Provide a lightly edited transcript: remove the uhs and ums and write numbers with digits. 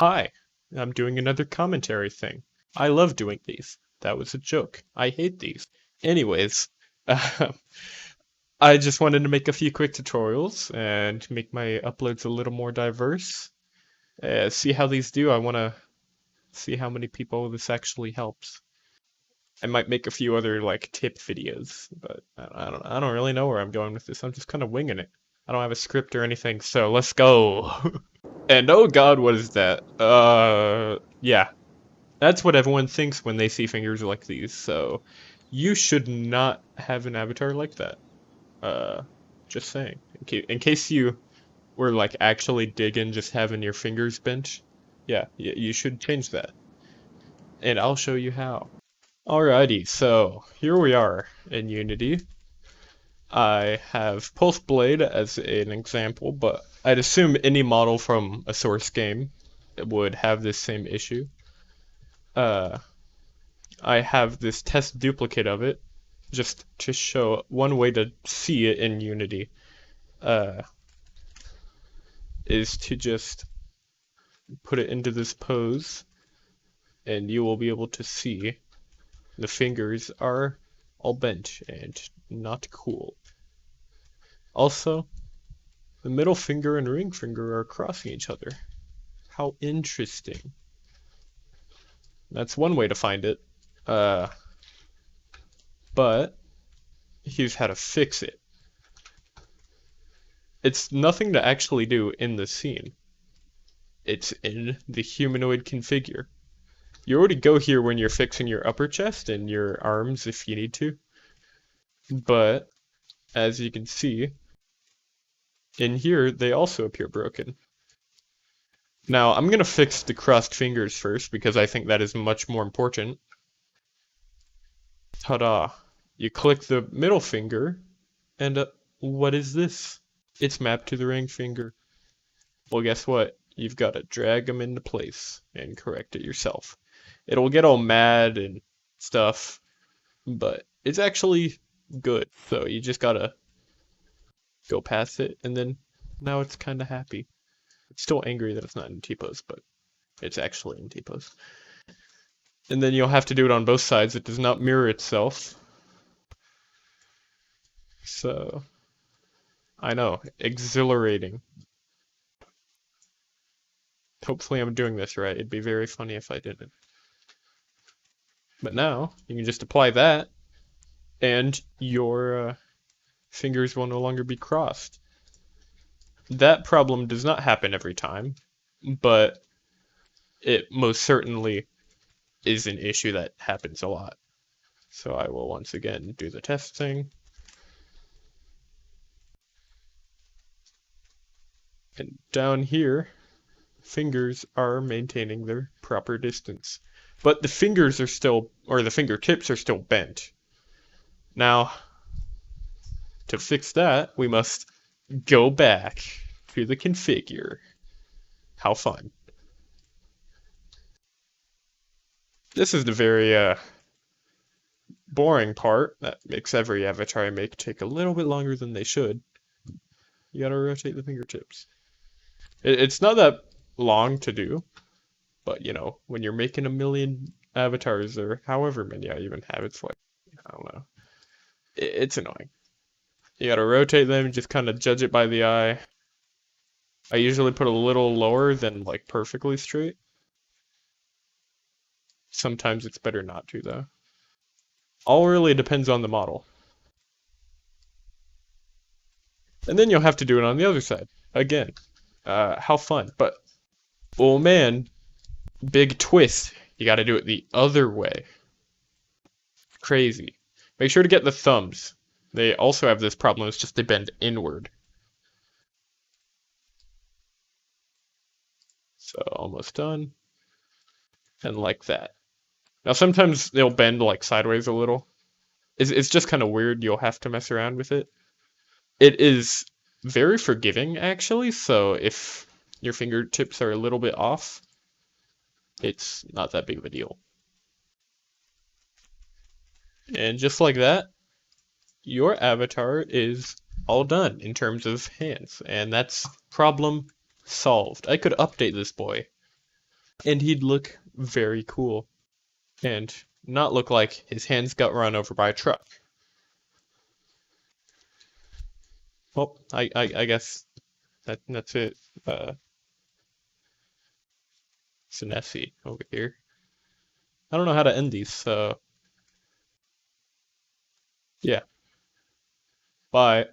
Hi, I'm doing another commentary thing. I love doing these. That was a joke. I hate these. Anyways, I just wanted to make a few quick tutorials and make my uploads a little more diverse. See how these do. I want to see how many people this actually helps. I might make a few other like tip videos, but I don't really know where I'm going with this. I'm just kind of winging it. I don't have a script or anything, so let's go. And oh God, what is that? Yeah. That's what everyone thinks when they see fingers like these, so you should not have an avatar like that. Uh, just saying. In case you were like actually digging just having your fingers bent, yeah, you should change that. And I'll show you how. Alrighty, so here we are in Unity. I have Pulse Blade as an example, but I'd assume any model from a source game would have this same issue. Uh, I have this test duplicate of it, just to show one way to see it in Unity, uh, is to just put it into this pose, and you will be able to see the fingers are all bent and not cool. Also, the middle finger and ring finger are crossing each other. How interesting. That's one way to find it. Uh, but here's how to fix it. It's nothing to actually do in the scene. It's in the humanoid configure. You already go here when you're fixing your upper chest and your arms if you need to. But, as you can see, in here they also appear broken. Now, I'm gonna fix the crossed fingers first because I think that is much more important. Ta-da! You click the middle finger, and what is this? It's mapped to the ring finger. Well, guess what? You've got to drag them into place and correct it yourself. It'll get all mad and stuff, but it's actually good. So you just gotta go past it, and then now it's kind of happy. It's still angry that it's not in T-pose, but it's actually in T-pose. And then you'll have to do it on both sides. It does not mirror itself. So, I know, exhilarating. Hopefully I'm doing this right. It'd be very funny if I didn't. But now, you can just apply that, and your fingers will no longer be crossed. That problem does not happen every time, but it most certainly is an issue that happens a lot. So I will once again do the testing. And down here, fingers are maintaining their proper distance. But the fingers are still, or the fingertips are still bent. Now, to fix that, we must go back to the configure. How fun. This is the very boring part that makes every avatar I make take a little bit longer than they should. You gotta rotate the fingertips. It's not that long to do, but you know, when you're making a million avatars or however many I even have, it's like, I don't know. It's annoying. You gotta rotate them, just kind of judge it by the eye. I usually put a little lower than like perfectly straight. Sometimes it's better not to though. All really depends on the model. And then you'll have to do it on the other side. Again, how fun. But, oh man, big twist. You gotta do it the other way. Crazy. Make sure to get the thumbs. They also have this problem, it's just they bend inward. So, almost done. And like that. Now sometimes they'll bend like sideways a little. It's just kind of weird, you'll have to mess around with it. It is very forgiving actually, so if your fingertips are a little bit off, it's not that big of a deal. And just like that, your avatar is all done in terms of hands, and that's problem solved. I could update this boy. and he'd look very cool and not look like his hands got run over by a truck. Well, I guess that's it. Sinesi over here. I don't know how to end these, so yeah. Bye.